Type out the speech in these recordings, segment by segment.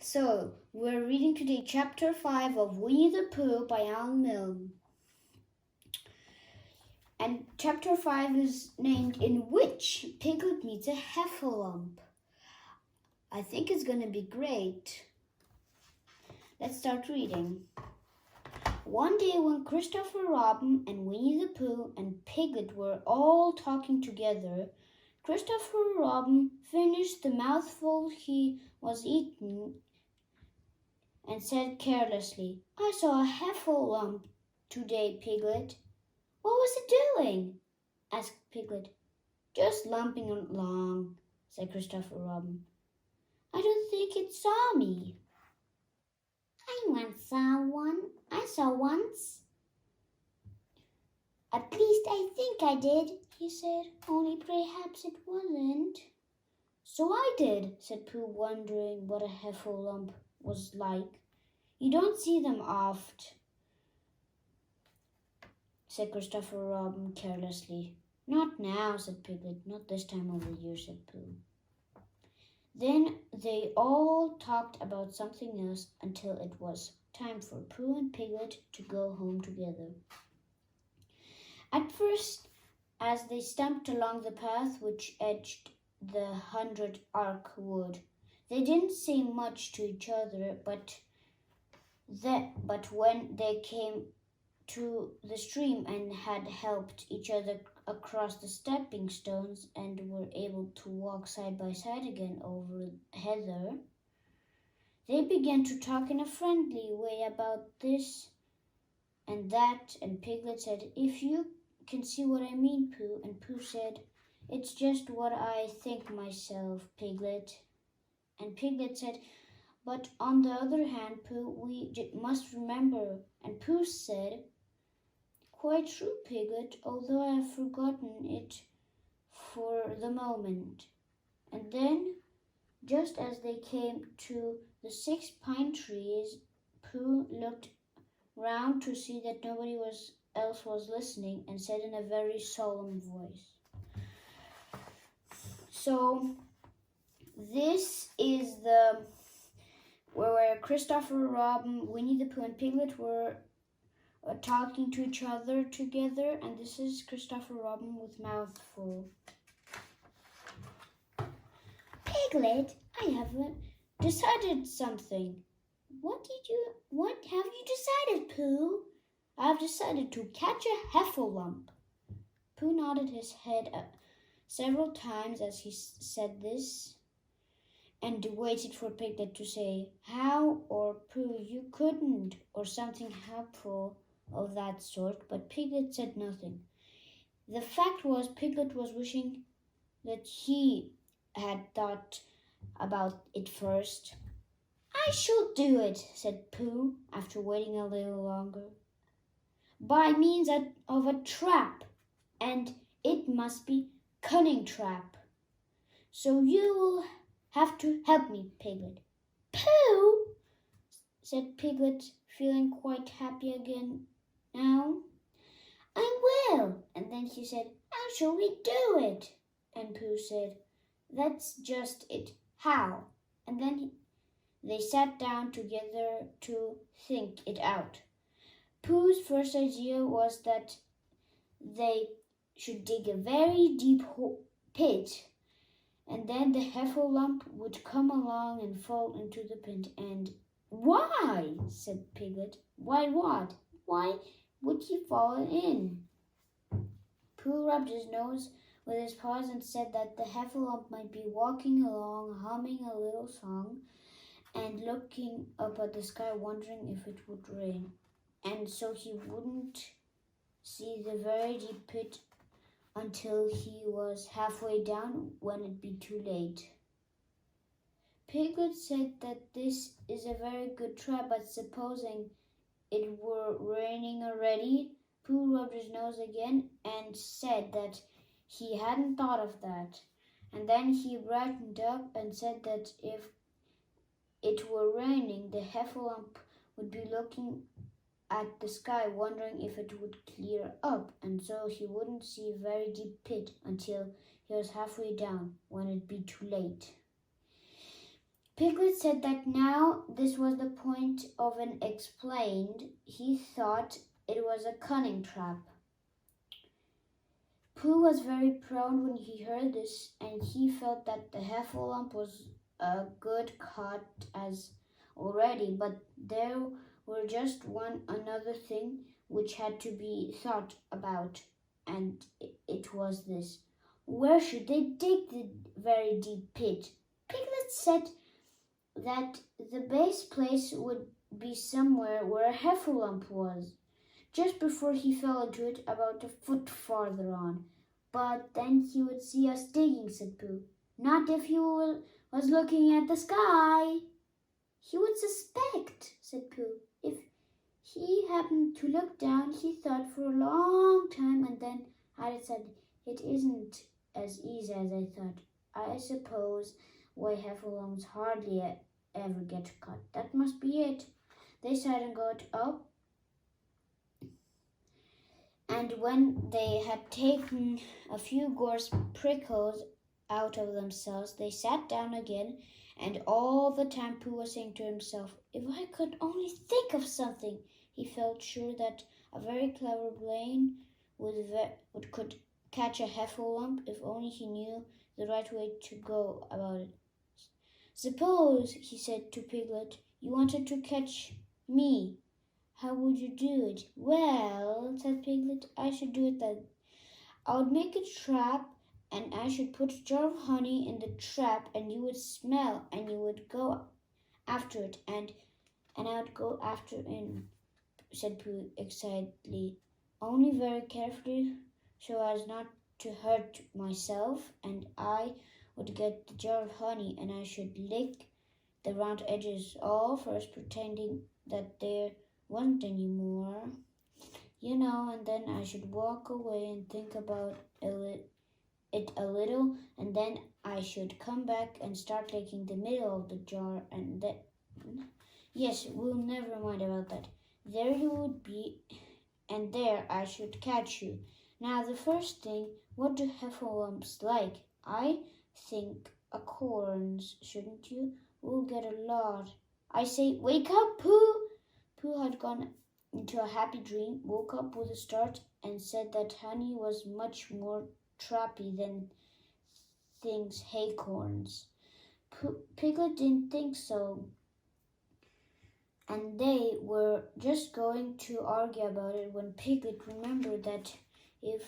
So, we're reading today chapter 5 of Winnie-the-Pooh by Alan Milne. And chapter 5 is named In Which Piglet Meets a Heffalump. I think it's going to be great. Let's start reading. One day when Christopher Robin and Winnie-the-Pooh and Piglet were all talking together, Christopher Robin finished the mouthful he was eating and said carelessly, "I saw a heffalump today, Piglet." "What was it doing?" asked Piglet. "Just lumping along," said Christopher Robin. "I don't think it saw me." "I once saw one. I saw once. At least I think I did," he said, "only perhaps it wasn't." "So I did," said Pooh, wondering what a heffalump was like. "You don't see them oft," said Christopher Robin carelessly. "Not now," said Piglet. "Not this time of the year," said Pooh. Then they all talked about something else until it was time for Pooh and Piglet to go home together. At first, as they stumped along the path which edged the 100 Ark wood, they didn't say much to each other, but when they came to the stream and had helped each other across the stepping stones and were able to walk side by side again over heather, they began to talk in a friendly way about this and that, and Piglet said, "If you can see what I mean, Pooh," and Pooh said, "It's just what I think myself, Piglet." And Piglet said, "But on the other hand, Pooh, we must remember," and Pooh said, "Quite true, Piglet, although I have forgotten it for the moment." And then, just as they came to the 6 pine trees, Pooh looked round to see that nobody else was listening and said in a very solemn voice, so this is where Christopher Robin, Winnie-the-Pooh, and Piglet were talking to each other together, and this is Christopher Robin with mouthful. "Piglet, I have decided something." What have you decided, Pooh?" "I've decided to catch a heffalump." Pooh nodded his head several times as he said this, and waited for Piglet to say, "How?" or "Pooh, you couldn't," or something helpful of that sort, but Piglet said nothing. The fact was, Piglet was wishing that he had thought about it first. "I shall do it," said Pooh, after waiting a little longer, "by means of a trap, and it must be cunning trap. So you will have to help me, Piglet." "Pooh," said Piglet, feeling quite happy again now, "I will." And then he said, "How shall we do it?" And Pooh said, "That's just it. How?" And then they sat down together to think it out. Pooh's first idea was that they should dig a very deep pit, and then the heffalump would come along and fall into the pit. And "Why?" said Piglet. "Why what? Why would he fall in?" Pooh rubbed his nose with his paws and said that the heffalump might be walking along, humming a little song, and looking up at the sky, wondering if it would rain, and so he wouldn't see the very deep pit until he was halfway down, when it'd be too late. Piglet said that this is a very good trap, but supposing it were raining already? Pooh rubbed his nose again and said that he hadn't thought of that. And then he brightened up and said that if it were raining, the heffalump would be looking at the sky, wondering if it would clear up, and so he wouldn't see a very deep pit until he was halfway down, when it'd be too late. Piglet said that now this was the point of an explained. He thought it was a cunning trap. Pooh was very proud when he heard this, and he felt that the heffalump was a good caught as already, but there were just one another thing which had to be thought about, and it was this. Where should they dig the very deep pit? Piglet said that the best place would be somewhere where a heffalump was, just before he fell into it about a foot farther on. But then he would see us digging, said Pooh. Not if he was looking at the sky. He would suspect, said Pooh. If he happened to look down, he thought for a long time and then added, said, it isn't as easy as I thought. I suppose why heffalumps hardly ever get cut. That must be it. They sat and got up, and when they had taken a few gorse prickles out of themselves, they sat down again, and all the time Pooh was saying to himself, if I could only think of something. He felt sure that a very clever brain could catch a heffalump if only he knew the right way to go about it. Suppose, he said to Piglet, you wanted to catch me. How would you do it? Well, said Piglet, I should do it then. I would make a trap, and I should put a jar of honey in the trap, and you would smell, and you would go after it, and I would go after it, said Pooh excitedly, only very carefully so as not to hurt myself, and I would get the jar of honey, and I should lick the round edges all first, pretending that there wasn't any more, and then I should walk away and think about it a little, and then I should come back and start licking the middle of the jar, and then, yes, we'll never mind about that. There you would be, and there I should catch you. Now, the first thing, what do heffalumps like? I think acorns, shouldn't you? We'll get a lot. I say, wake up, Pooh! Pooh had gone into a happy dream, woke up with a start, and said that honey was much more trappy than things acorns. Piglet didn't think so, and they were just going to argue about it when Piglet remembered that if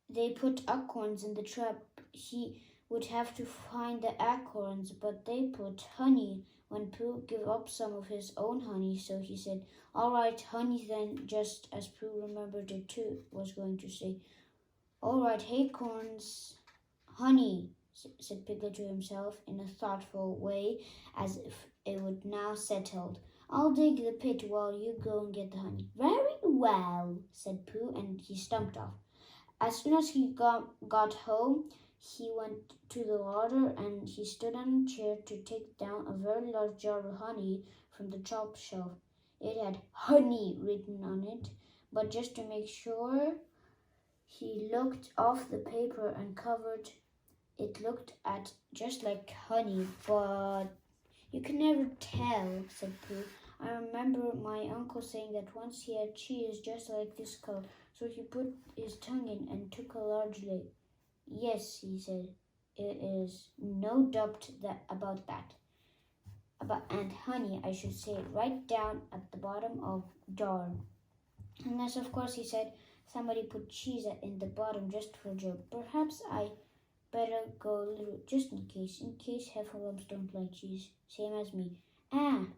they put acorns in the trap, he would have to find the acorns, but they put honey when Pooh gave up some of his own honey, so he said, all right, honey then, just as Pooh remembered it too, was going to say, all right, acorns, honey, said Piglet to himself in a thoughtful way, as if it would now settled. I'll dig the pit while you go and get the honey. Very well, said Pooh, and he stumped off. As soon as he got home, he went to the larder, and he stood on a chair to take down a very large jar of honey from the top shelf. It had honey written on it, but just to make sure, he looked off the paper and covered. It looked at just like honey, but you can never tell, said Pooh. I remember my uncle saying that once he had cheese just like this color, so he put his tongue in and took a large lick. Yes, he said, it is no doubt about that. And honey, I should say, right down at the bottom of jar. Unless, of course, he said, somebody put cheese in the bottom just for a joke. Perhaps I better go a little, just in case heffalumps don't like cheese, same as me. And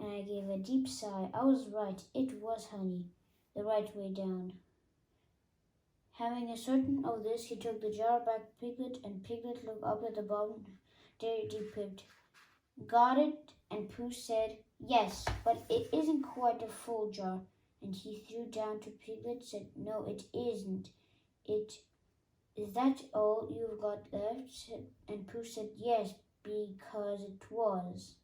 I gave a deep sigh. I was right, it was honey, the right way down. Having a certain of this, he took the jar back to Piglet, and Piglet looked up at the bottom, very deep pipped. Got it? And Pooh said, yes, but it isn't quite a full jar. And he threw down to Piglet, said, no, it isn't. Is that all you've got left? And Pooh said, yes, because it was.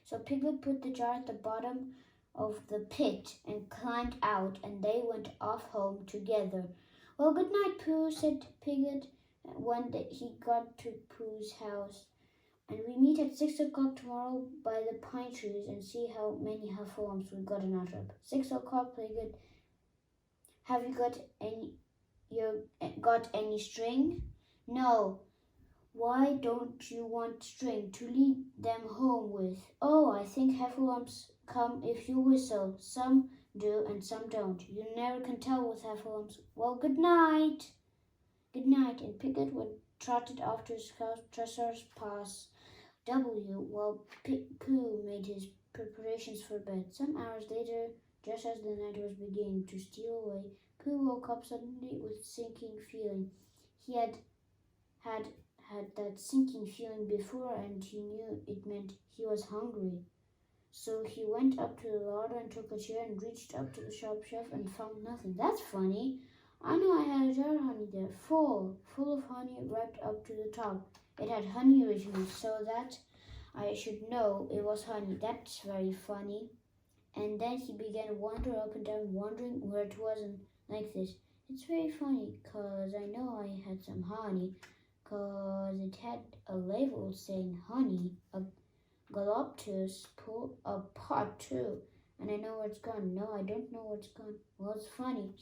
So Piglet put the jar at the bottom of the pit and climbed out, and they went off home together. Well, good night, Pooh, said Piglet when he got to Pooh's house. And we meet at 6 o'clock tomorrow by the pine trees and see how many heffalumps we got in our trip. 6 o'clock, play good. Have you got any string? No. Why don't you want string to lead them home with? Oh, I think heffalumps come if you whistle. Some do and some don't. You never can tell with heffalumps. Well, good night. Good night. And Piglet went trotted off to his house. Tressor's pass while Pooh made his preparations for bed. Some hours later, just as the night was beginning to steal away, Pooh woke up suddenly with a sinking feeling. He had that sinking feeling before, and he knew it meant he was hungry. So he went up to the larder and took a chair and reached up to the sharp shelf and found nothing. That's funny. I know I had a jar of honey there, full of honey wrapped up to the top. It had honey originally, so that I should know it was honey. That's very funny. And then he began to wander up and down, wondering where it wasn't like this. It's very funny, 'cause I know I had some honey, 'cause it had a label saying honey, a Galoptus pull a pot too. And I know where it's gone. No, I don't know where it's gone. Well, it's funny.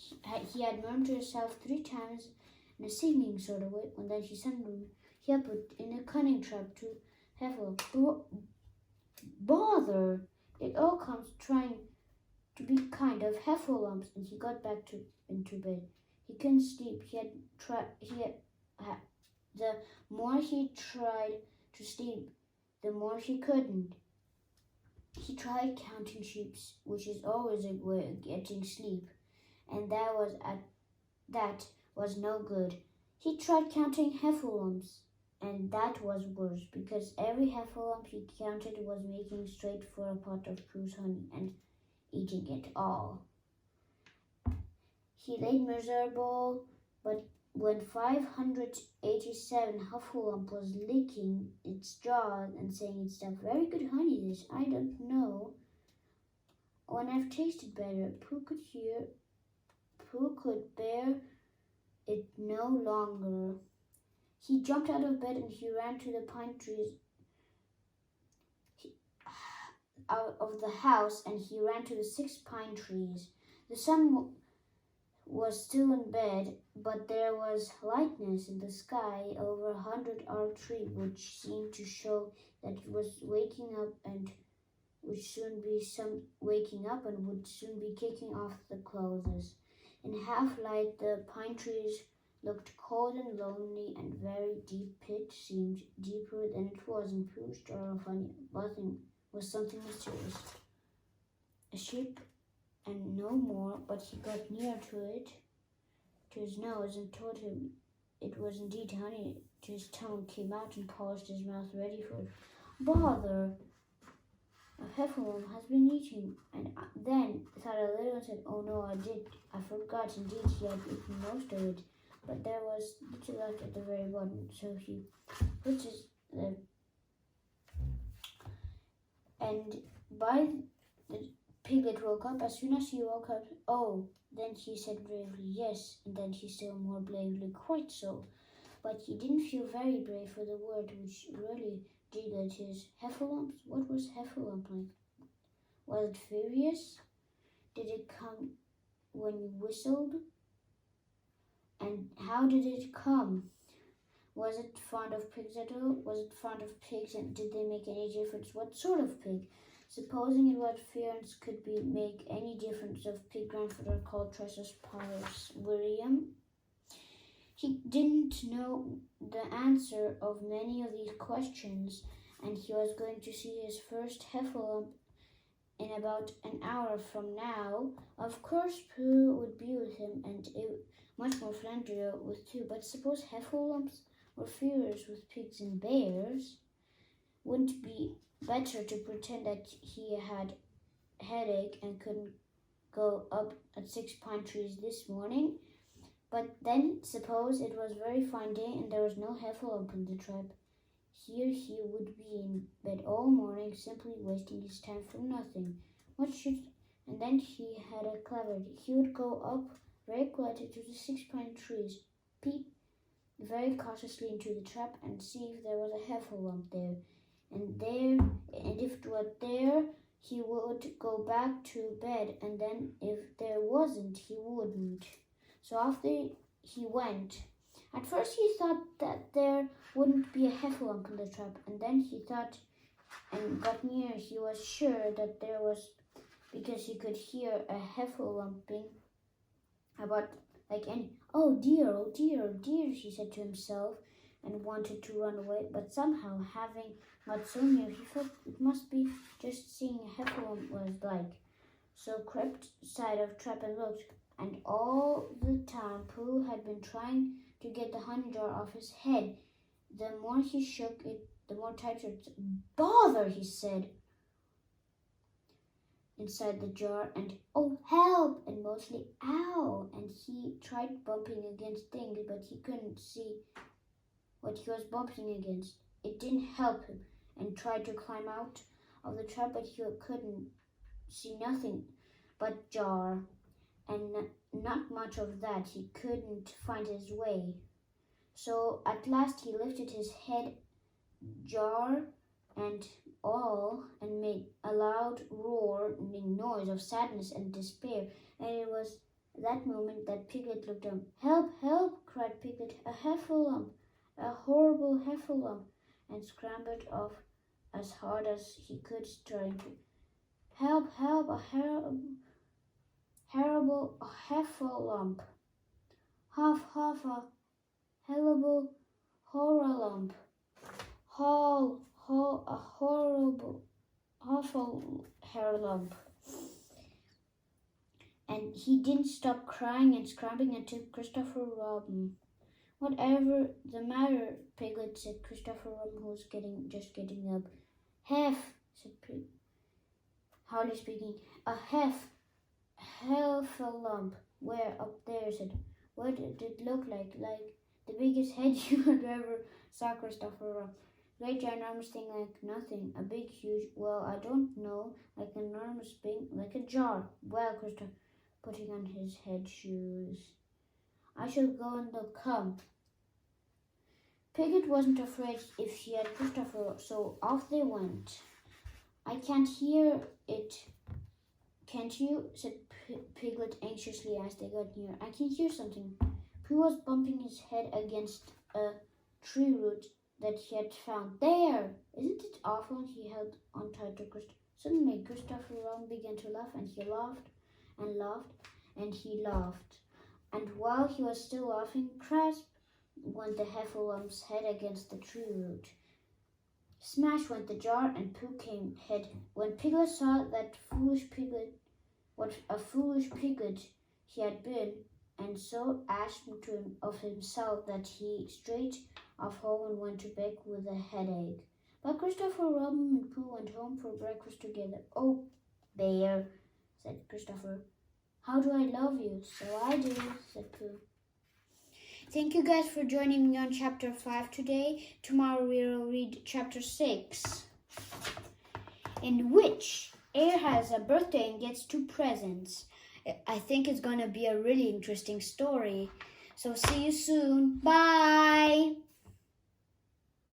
He had murmured to himself 3 times in a singing sort of way, and then he suddenly he had put in a cunning trap to have a bother. It all comes trying to be kind of heffalumps, and he got back into bed. He couldn't sleep. The more he tried to sleep, the more he couldn't. He tried counting sheep, which is always a way of getting sleep, and that was no good. He tried counting heffalumps, and that was worse, because every heffalump he counted was making straight for a pot of Pooh's honey and eating it all. He lay miserable, but when 587 Huffalump was licking its jaws and saying it's stuff, very good honey this, I don't know. When I've tasted better, Pooh could bear it no longer. He jumped out of bed and he ran to the pine trees out of the house, and he ran to the 6 pine trees. The sun was still in bed, but there was lightness in the sky over 100-armed tree, which seemed to show that it was waking up and would soon be kicking off the clothes. In half light, the pine trees looked cold and lonely, and very deep pit seemed deeper than it was in Pooh's jar of honey. Buzzing was something mysterious. A sheep and no more, but he got near to his nose, and told him it was indeed honey. His tongue came out and polished his mouth ready for it. Bother! A heffalump has been eating. And then thought a little and said, oh no, I forgot. Indeed, he had eaten most of it, but there was little left at the very bottom. So he puts his and by the Piglet woke up. As soon as he woke up, oh, then he said bravely, yes, and then he still more bravely, quite so. But he didn't feel very brave for the word which really jiggled his heffalumps. What was heffalump like? Was it furious? Did it come when you whistled? And how did it come? Was it fond of pigs at all? Was it fond of pigs, and did they make any difference? What sort of pig? Supposing it was fierce, could make any difference of pig grandfather called Tressor's Paris William? He didn't know the answer of many of these questions, and he was going to see his first heffalump in about an hour from now. Of course, Pooh would be with him, and much more friendlier with too. But suppose heffalumps were furious with pigs and bears? Wouldn't it be better to pretend that he had a headache and couldn't go up at 6 pine trees this morning? But then suppose it was a very fine day and there was no heffalump in the trap. Here he would be in bed all morning, simply wasting his time for nothing. And then he had a clever idea. He would go up very quietly to the 6 pine trees, peep very cautiously into the trap and see if there was a heffalump there. And if it were there, he would go back to bed, and then if there wasn't, he wouldn't. So after he went, at first he thought that there wouldn't be a heffalump in the trap, and then he thought and got near. He was sure that there was, because he could hear a heffalump about like any. Oh dear, oh dear, oh dear, he said to himself, and wanted to run away, but somehow, having got so near, he felt it must be just seeing a heffalump was like. So crept side of trap and looked, and all the time Pooh had been trying to get the honey jar off his head. The more he shook it, the more tighter it. Bother, he said inside the jar, and oh help, and mostly ow, and he tried bumping against things, but he couldn't see what he was bumping against. It didn't help him, and tried to climb out of the trap, but he couldn't see nothing but jar, and not much of that. He couldn't find his way. So at last he lifted his head, jar and all, and made a loud roaring noise of sadness and despair. And it was that moment that Piglet looked up. Help, help, cried Piglet, a heffalump, a horrible heffalump, and scrambled off as hard as he could, trying to help, help, a horrible heffalump, half, a horrible horrorlump, a horrible, awful hair lump. And he didn't stop crying and scrambling until Christopher Robin. Whatever the matter, Piglet, said Christopher Robin, who was just getting up. Hef, said Pig, hardly speaking. A heffalump. Where? Up there, said. What did it look like? Like the biggest head you had ever saw, Christopher Robin. Great ginormous thing like nothing. A big, huge, well, I don't know, like an enormous thing, like a jar. Well, Christopher, putting on his head shoes. I shall go and they'll come. Piglet wasn't afraid if he had Christopher, so off they went. I can't hear it. Can't you? Said Piglet anxiously as they got near. I can hear something. Pooh was bumping his head against a tree root that he had found. There! Isn't it awful? He held on tight to Christopher. Suddenly, Christopher Robin began to laugh, and he laughed and laughed, and he laughed. And while he was still laughing, crash went the heffalump's head against the tree root. Smash went the jar, and Pooh came head. When Piglet saw that foolish Piglet, what a foolish Piglet he had been, and so ashamed of himself that he straight off home and went to bed with a headache. But Christopher Robin and Pooh went home for breakfast together. Oh, there, said Christopher. How do I love you? So I do, said Pooh. Thank you guys for joining me on chapter 5 today. Tomorrow we will read chapter 6, in which Air has a birthday and gets 2 presents. I think it's going to be a really interesting story. So see you soon. Bye!